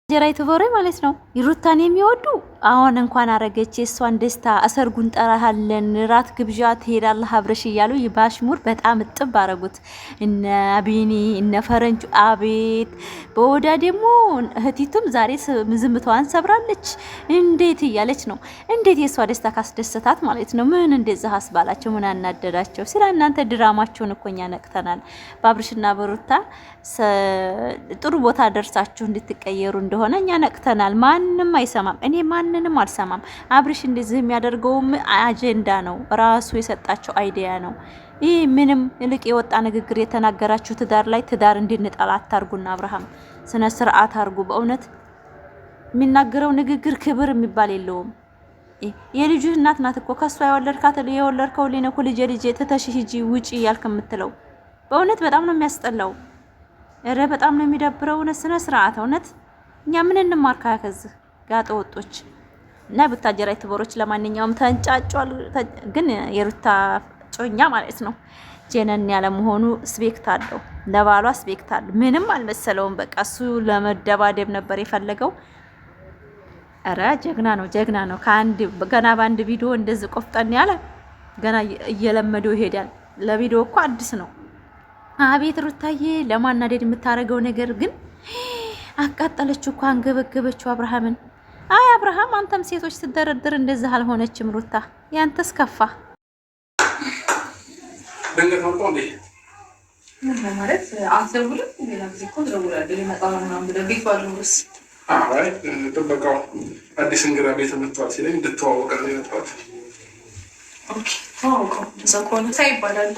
ጀራይ ተወሬ ማለት ነው። ይሩታን የሚወዱ አሁን እንኳን አረገች የሷን ደስታ አሰርጉን ጠራሃለን ራት ግብዣ ትሄዳለህ አብረሽ እያሉ ይባሽሙር በጣም እጥብ አረጉት። እነ አቢኒ እነ ፈረንጁ አቤት በወዳ ደግሞ እህቲቱም ዛሬ ዝምታዋን ሰብራለች። እንዴት እያለች ነው። እንዴት የሷ ደስታ ካስደሰታት ማለት ነው። ምን እንደዛ አስባላቸው ምን አናደዳቸው? ስለ እናንተ ድራማቸውን እኮ እኛ ነቅተናል። በአብርሽና በሩታ ጥሩ ቦታ ደርሳችሁ እንድትቀየሩ እንደሆነ እኛ ነቅተናል። ማንንም አይሰማም። እኔ ማንንም አልሰማም። አብርሽ እንደዚህ የሚያደርገውም አጀንዳ ነው፣ ራሱ የሰጣቸው አይዲያ ነው። ይህ ምንም ልቅ የወጣ ንግግር የተናገራችሁ ትዳር ላይ ትዳር እንድንጠላ አታርጉና አብርሃም ስነ ስርዓት አርጉ። በእውነት የሚናገረው ንግግር ክብር የሚባል የለውም። የልጁ እናት ናት እኮ ከሷ የወለድከው ሊነኩ ልጄ ትተሽ ሂጂ ውጪ ያልክ የምትለው በእውነት በጣም ነው የሚያስጠላው። እረ በጣም ነው የሚደብረው። እውነት ስነ ስርዓት እውነት እኛ ምን እንማር ከዚህ ጋጠ ወጦች እና ቡታጀራ ትበሮች። ለማንኛውም ተንጫጫል። ግን የሩታ ጮኛ ማለት ነው ጀነን ያለ መሆኑ ስፔክት አለው፣ ለባሏ ስፔክት አለው። ምንም አልመሰለውም። በቃ እሱ ለመደባደብ ነበር የፈለገው። እረ ጀግና ነው ጀግና ነው። ገና በአንድ ቪዲዮ እንደዚህ ቆፍጠን ያለ ገና እየለመደው ይሄዳል። ለቪዲዮ እኮ አዲስ ነው። አቤት ሩታዬ ለማናደድ የምታረገው ነገር ግን አቃጠለችው እኮ አንገበገበችው አብርሃምን። አይ አብርሃም አንተም ሴቶች ስትደረድር እንደዚህ አልሆነችም ሩታ፣ ያንተስ ከፋ። ደንገት ነው እንዴ? ምን ማለት አትደውልም? ሌላ ጊዜ እኮ ደውላለሁ ይመጣው ነው እንደዚህ ባሉስ። አይ ጥበቃው አዲስ እንግዳ ቤት መጥቷል ሲለኝ እንድትዋወቀ ነው የመጣሁት። ኦኬ ታውቆ ዘኮን ሳይባላል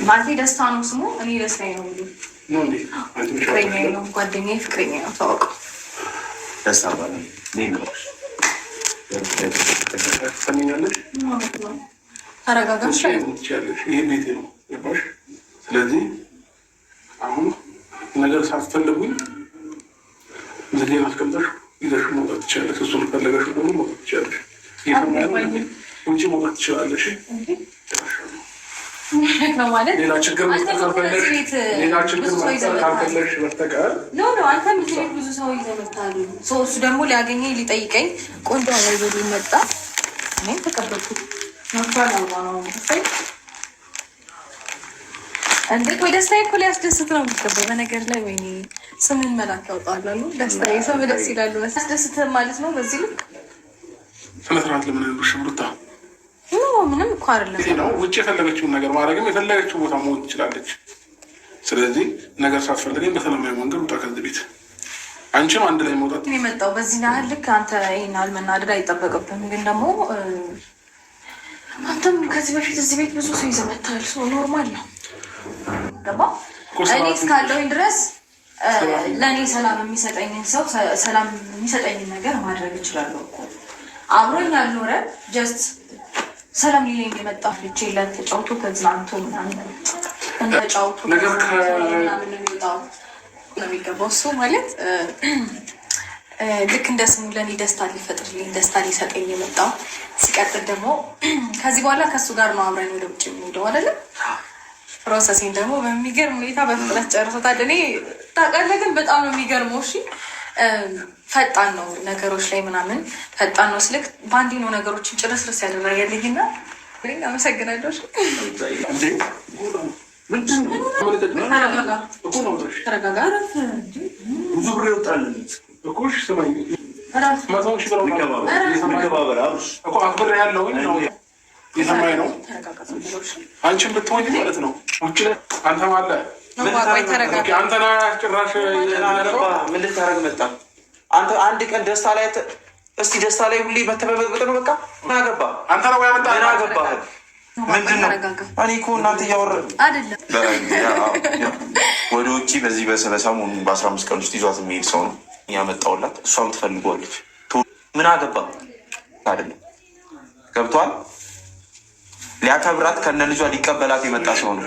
ማለቴ ደስታ ነው ስሙ። እኔ ደስታዬ ነው ብሎ ነው እንዴ? ፍቅረኛዬ ነው ጓደኛዬ ፍቅረኛዬ ነው ታውቀው ደስታ ባለ ነው። ተመኛለሽ አረጋጋሽ ይሄ ቤቴ ነው ይባሽ። ስለዚህ አሁን ነገር ሳትፈልጉኝ ዝሌን አስቀምጠሽ ይዘሽ መውጣት ትችላለሽ። እሱን ፈለገሽ ደግሞ መውጣት ትችላለሽ። ውጭ መውጣት ትችላለሽ። ነው ማለት ሌላ ችግር ካልፈለግሽ በስተቀር አንተ ምክንያት ብዙ ሰው ይዘመታሉ። እሱ ደግሞ ሊያገኘኝ ሊጠይቀኝ ቆንጆ አባይዘ መጣ። እኔም ተቀበልኩት። እንዴ ቆይ ደስታዬ እኮ ሊያስደስት ነው የሚገባው። በነገር ላይ ወይኔ ስምን መላክ ያውጣላሉ። ደስታዬ ሰው ደስ ይላሉ። ያስደስት ማለት ነው። በዚህ ልክ ስለትናንት ለምን ያሉሽ ሩታ ምንም እኮ አይደለም ነው። ውጭ የፈለገችውን ነገር ማድረግም የፈለገችው ቦታ መሆን ትችላለች። ስለዚህ ነገር ሳትፈልገኝ በሰላማዊ መንገድ ውጣ ከዚህ ቤት። አንቺም አንድ ላይ መውጣት የመጣው በዚህ ያህል ልክ አንተ ይህን ያህል መናደድ አይጠበቅብህም። ግን ደግሞ አንተም ከዚህ በፊት እዚህ ቤት ብዙ ሰው ይዘመታል። ሰው ኖርማል ነው። ገባ እኔ እስካለሁኝ ድረስ ለእኔ ሰላም የሚሰጠኝን ሰው ሰላም የሚሰጠኝን ነገር ማድረግ እችላለሁ እኮ። አብሮኝ ያልኖረ ጀስት ሰላም ሊለኝ የመጣ ልጅ የለን ተጫውቶ ተዝናንቶ ምናምን ተጫውቶ ምናምን የሚወጣው ነው የሚገባው። እሱ ማለት ልክ እንደ ስሙ ለእኔ ደስታ ሊፈጥርልኝ ደስታ ሊሰጠኝ የመጣው። ሲቀጥል ደግሞ ከዚህ በኋላ ከእሱ ጋር ነው አብረን ወደ ውጭ የሚሄደው አይደለም። ፕሮሰሲን ደግሞ በሚገርም ሁኔታ በፍጥነት ጨርሶታል። እኔ ታውቃለህ ግን በጣም ነው የሚገርመው። እሺ ፈጣን ነው ነገሮች ላይ ምናምን ፈጣን ነው ስልክ በአንዴ ነው ነገሮችን ጭርስርስ ያደረገልኝና አመሰግናለሁ። ተረጋጋ። ብዙ ብር ይወጣልን እኮ ስማኝ፣ አክብር ያለው የሰማኝ ነው። አንቺን ብትሆኝ ማለት ነው ውጭ አንተም አለ አንተና ጭራሽ ምን ልታረግ መጣ? አንተ አንድ ቀን ደስታ ላይ እስቲ ደስታ ላይ ሁሌ መተበበጥ ነው። በቃ ምን አገባ አንተ ነው ያመጣ ምን አገባ? ምንድን ነው እኔ እኮ እናንተ እያወራን አይደለም። ወደ ውጭ በዚህ በሰሞኑ በ15 ቀን ውስጥ ይዟት የሚሄድ ሰው ነው ያመጣውላት። እሷም ትፈልጓለች። ምን አገባ አይደለም። ገብቷል። ሊያከብራት ከነ ልጇ ሊቀበላት የመጣ ሰው ነው።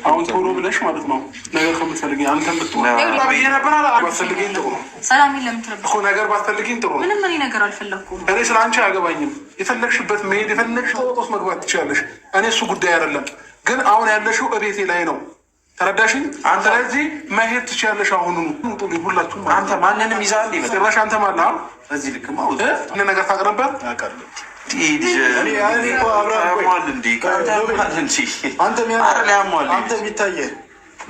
አሁን ቶሎ ብለሽ ማለት ነው ነገር ከምትፈልጊኝ አንተም ብትሆን ባትፈልጊኝ ጥሩ ነው። ሰላም ለምትረብሽ እኮ ነገር ባትፈልጊኝ ጥሩ ነው። ምንም እኔ ነገር አልፈለኩም። እኔ ስለ አንቺ አያገባኝም። የፈለግሽበት መሄድ የፈለግሽ ጦጦስ መግባት ትችላለሽ። እኔ እሱ ጉዳይ አይደለም። ግን አሁን ያለሽው እቤቴ ላይ ነው። ተረዳሽኝ? ስለዚህ መሄድ ትችያለሽ። አሁን ሁላችሁም አንተ ማንንም ይዛል ጭራሽ አንተ ማለህ በዚህ ልክማ ነገር ታውቅ ነበር። አንተ የሚታየህ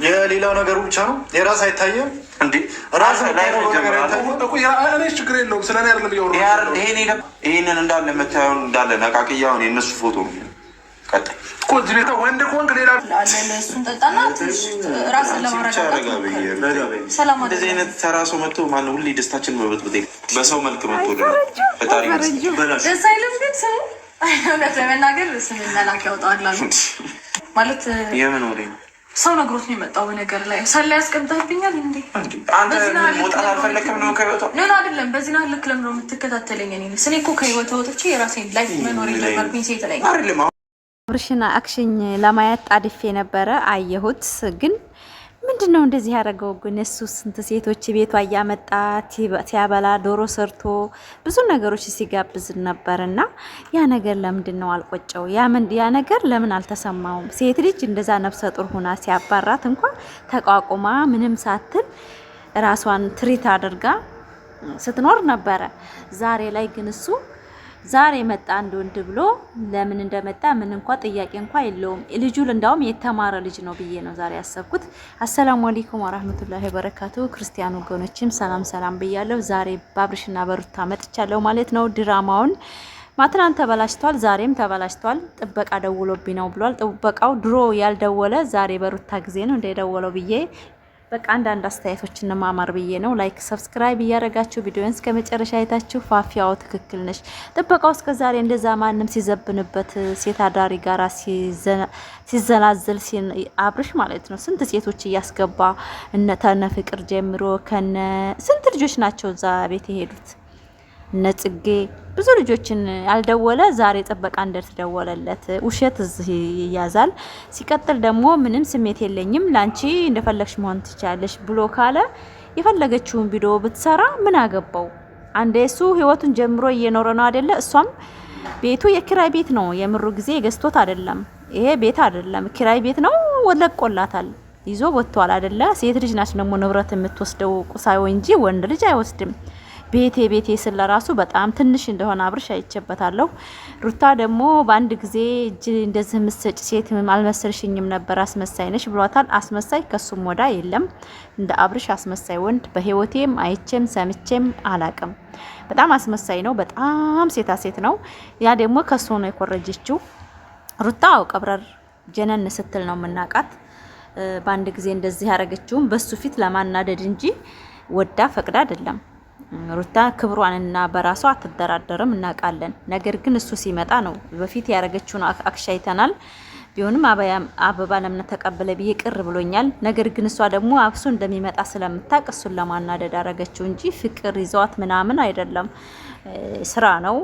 የሌላው ነገሩ ብቻ ነው፣ የራስ አይታየም። ችግር የለውም። ስለ እኔ አይደለም እያወራሁ ይሄንን እንዳለ የምታየውን እንዳለ ነቃቅያውን የእነሱ ፎቶ ቀጣይ እዚህ ቤታ ወንድ ከሆንክ ሌላ እሱን ጠጣና ራስን ለማረጋጋት እንደዚህ አይነት ተራ ሰው መጥቶ ማነው ሁሌ ደስታችን መበጥበጥ በሰው መልክ መጥቶ ፈጣሪ ደስ አይልም። ግን ስሙ እውነት ለመናገር ስም መላክ ያውጣዋል ማለት የምን ወሬ ሰው ነግሮት ነው የመጣው። በነገር ላይ ሰላ ያስቀምጣብኛል እንዴ? አንተ መውጣት አልፈለክም ነው ከህይወቷ? ኖ አይደለም። በዚህ ናት ልክ ለምን ነው የምትከታተለኝ? እኔ እኮ ከህይወቷ ወጥቼ የራሴን ላይፍ መኖር የጀመርኩኝ ሴት ነኝ አይደለም። አብርሽና አክሽኝ ለማየት ጣድፌ ነበረ አየሁት። ግን ምንድነው እንደዚህ ያደረገው? ግን እሱ ስንት ሴቶች ቤቷ እያመጣ ሲያበላ ዶሮ ሰርቶ ብዙ ነገሮች ሲጋብዝ ነበርና ያ ነገር ለምንድን ነው አልቆጨው? ያ ነገር ለምን አልተሰማውም? ሴት ልጅ እንደዛ ነፍሰ ጡር ሆና ሲያባራት እንኳን ተቋቁማ ምንም ሳትል ራሷን ትሪት አድርጋ ስትኖር ነበረ። ዛሬ ላይ ግን እሱ ዛሬ መጣ አንድ ወንድ ብሎ ለምን እንደመጣ ምን እንኳን ጥያቄ እንኳን የለውም። ልጁ እንዳውም የተማረ ልጅ ነው ብዬ ነው ዛሬ ያሰብኩት። አሰላሙ አለይኩም ወራህመቱላሂ ወበረካቱ። ክርስቲያን ወገኖችም ሰላም ብያለሁ። ዛሬ በአብርሽና በሩታ መጥቻለሁ ማለት ነው። ድራማውን ማትናን ተበላሽቷል፣ ዛሬም ተበላሽቷል። ጥበቃ ደውሎብኝ ነው ብሏል። ጥበቃው ድሮ ያልደወለ ዛሬ በሩታ ጊዜ ነው እንደደወለው ብዬ በቃ አንዳንድ አስተያየቶችን ማማር ብዬ ነው። ላይክ ሰብስክራይብ እያደረጋችሁ ቪዲዮን እስከ መጨረሻ አይታችሁ ፋፊያው ትክክል ነሽ። ጥበቃው እስከ ዛሬ እንደዛ ማንም ሲዘብንበት ሴት አዳሪ ጋራ ሲዘላዘል አብርሽ ማለት ነው ስንት ሴቶች እያስገባ እነ ፍቅር ጀምሮ ከነ ስንት ልጆች ናቸው እዛ ቤት የሄዱት እነ ጽጌ ብዙ ልጆችን ያልደወለ ዛሬ ጥበቃ እንደተደወለለት ውሸት እዚህ ይያዛል። ሲቀጥል ደግሞ ምንም ስሜት የለኝም ላንቺ እንደፈለግሽ መሆን ትችያለሽ ብሎ ካለ የፈለገችውን ቪዲዮ ብትሰራ ምን አገባው? አንዴ እሱ ህይወቱን ጀምሮ እየኖረ ነው አይደለ? እሷም ቤቱ የኪራይ ቤት ነው። የምሩ ጊዜ ገዝቶት አይደለም። ይሄ ቤት አይደለም ኪራይ ቤት ነው። ወለቆላታል ይዞ ወጥቷል አይደለ? ሴት ልጅ ናች ደግሞ ንብረት የምትወስደው ቁሳዊ እንጂ ወንድ ልጅ አይወስድም። ቤቴ ስለራሱ በጣም ትንሽ እንደሆነ አብርሽ አይቼበታለሁ። ሩታ ደግሞ በአንድ ጊዜ እጅ እንደዚህ ምሰጭ ሴት አልመሰልሽኝም ነበር አስመሳይ ነሽ ብሏታል። አስመሳይ ከሱም ወዳ የለም እንደ አብርሽ አስመሳይ ወንድ በህይወቴም አይቼም ሰምቼም አላቅም። በጣም አስመሳይ ነው። በጣም ሴት ነው። ያ ደግሞ ከሱ ነው የኮረጀችው። ሩታ ቀብረር ጀነን ስትል ነው የምናውቃት። በአንድ ጊዜ እንደዚህ ያደረገችውም በሱ ፊት ለማናደድ እንጂ ወዳ ፈቅዳ አይደለም። ሩታ ክብሯንና በራሷ አትደራደርም እናውቃለን። ነገር ግን እሱ ሲመጣ ነው በፊት ያረገችውን አክሻይተናል። ቢሆንም አበባ ለምን ተቀበለ ብዬ ቅር ብሎኛል። ነገር ግን እሷ ደግሞ አብሱ እንደሚመጣ ስለምታውቅ እሱን ለማናደድ አረገችው እንጂ ፍቅር ይዘዋት ምናምን አይደለም። ስራ ነው፣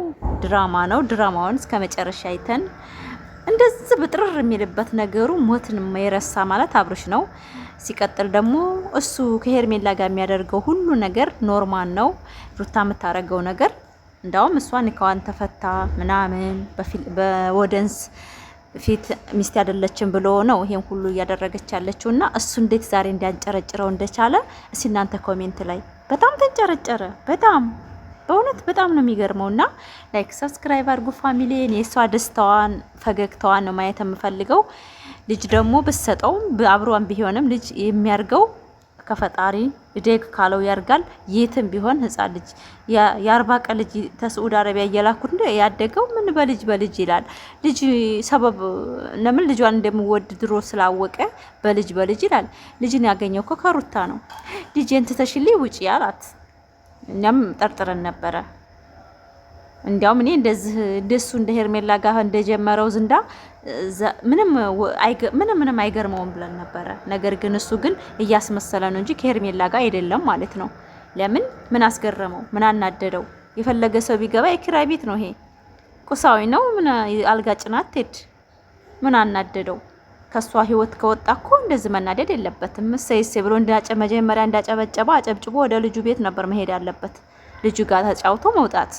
ድራማ ነው። ድራማውን እስከ መጨረሻ አይተን እንደዚህ ብጥርር የሚልበት ነገሩ ሞትን የረሳ ማለት አብርሽ ነው። ሲቀጥል ደግሞ እሱ ከሄርሜላ ጋር የሚያደርገው ሁሉ ነገር ኖርማል ነው። ሩታ የምታደርገው ነገር እንዳውም እሷ ንካዋን ተፈታ ምናምን በወደንስ ፊት ሚስት አይደለችም ብሎ ነው ይሄን ሁሉ እያደረገች ያለችው እና እሱ እንዴት ዛሬ እንዲያንጨረጭረው እንደቻለ እስኪ እናንተ ኮሜንት ላይ በጣም ተንጨረጨረ። በእውነት በጣም ነው የሚገርመውና ላይክ ሰብስክራይብ አድርጉ ፋሚሊ። የሷ ደስታዋን ፈገግታዋን ነው ማየት የምፈልገው። ልጅ ደግሞ ብሰጠውም አብሯን ቢሆንም ልጅ የሚያርገው ከፈጣሪ ደግ ካለው ያርጋል። የትም ቢሆን ህፃን ልጅ የ40 ቀን ልጅ ተስዑድ አረቢያ እየላኩ እንደ ያደገው ምን በልጅ ይላል። ልጅ ሰበብ ለምን ልጇን እንደምወድ ድሮ ስላወቀ በልጅ ይላል። ልጅን ያገኘው እኮ ከሩታ ነው። ልጅን ትተሽልኝ ውጪ ያላት እኛም ጠርጥረን ነበረ። እንዲያውም እኔ እንደሱ እንደ ሄርሜላ ጋር እንደጀመረው ዝንዳ ምንም አይገርመውም ብለን ነበረ። ነገር ግን እሱ ግን እያስመሰለ ነው እንጂ ከሄርሜላ ጋር አይደለም ማለት ነው። ለምን ምን አስገረመው? ምን አናደደው? የፈለገ ሰው ቢገባ የኪራይ ቤት ነው። ይሄ ቁሳዊ ነው። ምን አልጋ ጭናት ሄድ ምን አናደደው? ከሷ ህይወት ከወጣ እኮ እንደዚህ መናደድ የለበትም። ሰይስ ብሎ መጀመሪያ እንዳጨበጨባ አጨብጭቦ ወደ ልጁ ቤት ነበር መሄድ ያለበት። ልጁ ጋር ተጫውቶ መውጣት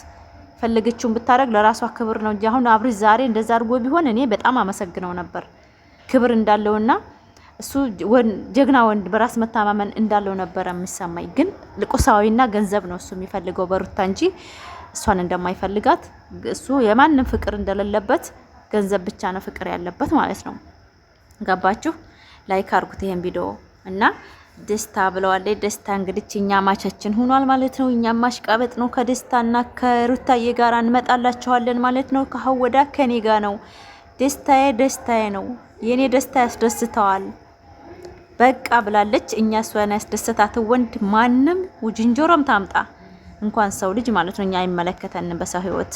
ፈለገችውን ብታረግ ለራሷ ክብር ነው እንጂ አሁን አብርሽ ዛሬ እንደዛ አድርጎ ቢሆን እኔ በጣም አመሰግነው ነበር። ክብር እንዳለውና እሱ ጀግና ወንድ በራስ መተማመን እንዳለው ነበር የሚሰማኝ። ግን ቁሳዊና ገንዘብ ነው እሱ የሚፈልገው በሩታ እንጂ እሷን እንደማይፈልጋት እሱ የማንም ፍቅር እንደሌለበት ገንዘብ ብቻ ነው ፍቅር ያለበት ማለት ነው። ገባችሁ? ላይክ አድርጉት ይሄን ቪዲዮ እና ደስታ ብለዋለች። ደስታ እንግዲህ እኛ ማቻችን ሆኗል ማለት ነው። እኛ ማሽቃበጥ ነው። ከደስታና ከሩታዬ ጋር እንመጣላችኋለን ማለት ነው። ከሀወዳ ከኔ ጋር ነው። ደስታዬ ነው። የኔ ደስታ ያስደስተዋል በቃ ብላለች። እኛ እሷን ያስደሰታት ወንድ ማንም ውጅንጆሮም ታምጣ እንኳን ሰው ልጅ ማለት ነው እኛ አይመለከተንም። በሰው ህይወት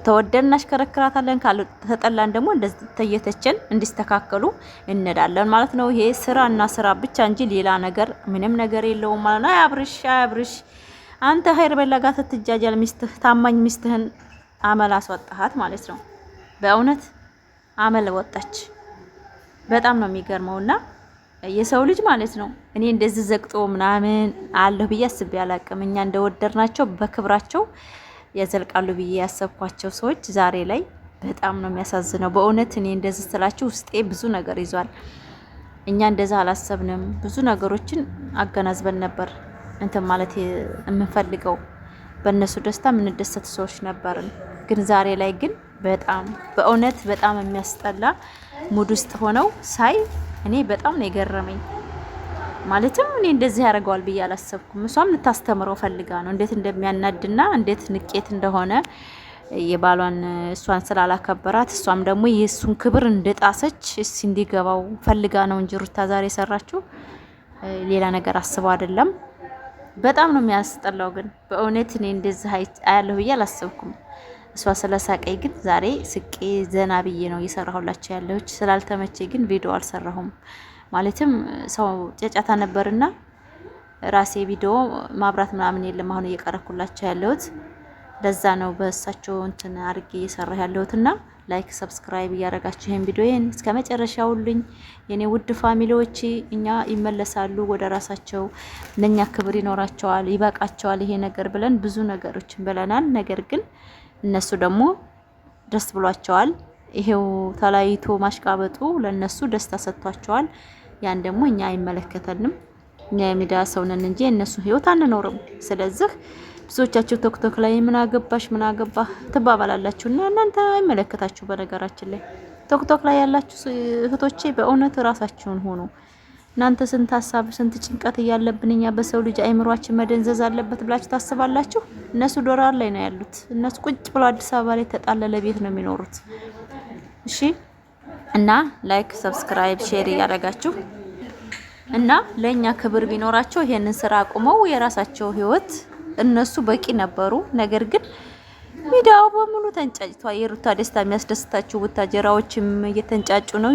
ተወደን እናሽከረክራታለን፣ ካልተጠላን ደግሞ እንደዚህ ተየተችን እንዲስተካከሉ እንሄዳለን ማለት ነው። ይሄ ስራና ስራ ብቻ እንጂ ሌላ ነገር ምንም ነገር የለውም ማለት ነው። አያብርሽ አንተ ሀይር በላጋ ትትጃጃል ሚስትህ ታማኝ ሚስትህን አመል አስወጣሃት ማለት ነው። በእውነት አመል ወጣች። በጣም ነው የሚገርመውና የሰው ልጅ ማለት ነው እኔ እንደዚህ ዘግጦ ምናምን አለሁ ብዬ አስቤ አላቅም። እኛ እንደወደድናቸው በክብራቸው ያዘልቃሉ ብዬ ያሰብኳቸው ሰዎች ዛሬ ላይ በጣም ነው የሚያሳዝነው። በእውነት እኔ እንደዚህ ስላችሁ ውስጤ ብዙ ነገር ይዟል። እኛ እንደዛ አላሰብንም። ብዙ ነገሮችን አገናዝበን ነበር እንትን ማለት የምንፈልገው በእነሱ ደስታ የምንደሰት ሰዎች ነበርን። ግን ዛሬ ላይ ግን በጣም በእውነት በጣም የሚያስጠላ ሙድ ውስጥ ሆነው ሳይ እኔ በጣም ነው የገረመኝ። ማለትም እኔ እንደዚህ ያደርገዋል ብዬ አላሰብኩም። እሷም ልታስተምረው ፈልጋ ነው እንዴት እንደሚያናድና እንዴት ንቄት እንደሆነ የባሏን እሷን ስላላከበራት እሷም ደግሞ የእሱን ክብር እንደጣሰች እስ እንዲገባው ፈልጋ ነው እንጂ ሩታ ዛሬ የሰራችው ሌላ ነገር አስበው አይደለም። በጣም ነው የሚያስጠላው። ግን በእውነት እኔ እንደዚህ አያለሁ ብዬ አላሰብኩም። እሷ ስለሳቀኝ ግን ዛሬ ስቄ ዘና ብዬ ነው እየሰራሁላችሁ ያለሁት። ስላልተመቼ ግን ቪዲዮ አልሰራሁም። ማለትም ሰው ጫጫታ ነበርና ራሴ ቪዲዮ ማብራት ምናምን የለም አሁን እየቀረኩላችሁ ያለሁት። ለዛ ነው በእሳቸው እንትን አድርጌ እየሰራሁ ያለሁትና ላይክ ሰብስክራይብ እያደረጋችሁ ይሄን ቪዲዮዬን እስከ መጨረሻው ሁሉኝ የኔ ውድ ፋሚሊዎች። እኛ ይመለሳሉ ወደ ራሳቸው፣ ለኛ ክብር ይኖራቸዋል፣ ይበቃቸዋል ይሄ ነገር ብለን ብዙ ነገሮችን ብለናል። ነገር ግን እነሱ ደግሞ ደስ ብሏቸዋል። ይሄው ተለያይቶ ማሽቃበጡ ለነሱ ደስታ ሰጥቷቸዋል። ያን ደግሞ እኛ አይመለከተንም። እኛ የሚዲያ ሰው ነን እንጂ የነሱ ህይወት አንኖርም። ስለዚህ ብዙዎቻችሁ ቶክቶክ ላይ ምን አገባህ ትባባላላችሁና እናንተ አይመለከታችሁ። በነገራችን ላይ ቶክቶክ ላይ ያላችሁ እህቶቼ በእውነት ራሳችሁን ሆኑ። እናንተ ስንት ሀሳብ ስንት ጭንቀት እያለብን እኛ በሰው ልጅ አይምሯችን መደንዘዝ አለበት ብላችሁ ታስባላችሁ? እነሱ ዶላር ላይ ነው ያሉት። እነሱ ቁጭ ብሎ አዲስ አበባ ላይ ተጣለለ ቤት ነው የሚኖሩት። እሺ እና ላይክ ሰብስክራይብ ሼር እያደረጋችሁ እና ለኛ ክብር ቢኖራቸው ይሄንን ስራ አቁመው የራሳቸው ህይወት እነሱ በቂ ነበሩ። ነገር ግን ሚዲያው በሙሉ ተንጫጭቷል። የሩታ ደስታ የሚያስደስታችሁ ቡታጀራዎችም እየተንጫጩ ነው።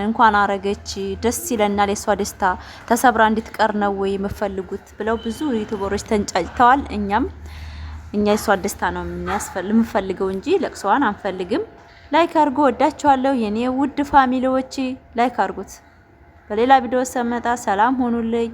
እንኳን አረገች ደስ ይለናል፣ የሷ ደስታ ተሰብራ እንድትቀር ነው ወይ የምፈልጉት ብለው ብዙ ዩቲዩበሮች ተንጫጭተዋል። እኛ የሷ ደስታ ነው የምንፈልገው እንጂ ለቅሶዋን አንፈልግም። ላይክ አድርጉ። ወዳችኋለሁ የኔ ውድ ፋሚሊዎች፣ ላይክ አድርጉት። በሌላ ቪዲዮ ሰመጣ ሰላም ሆኑልኝ።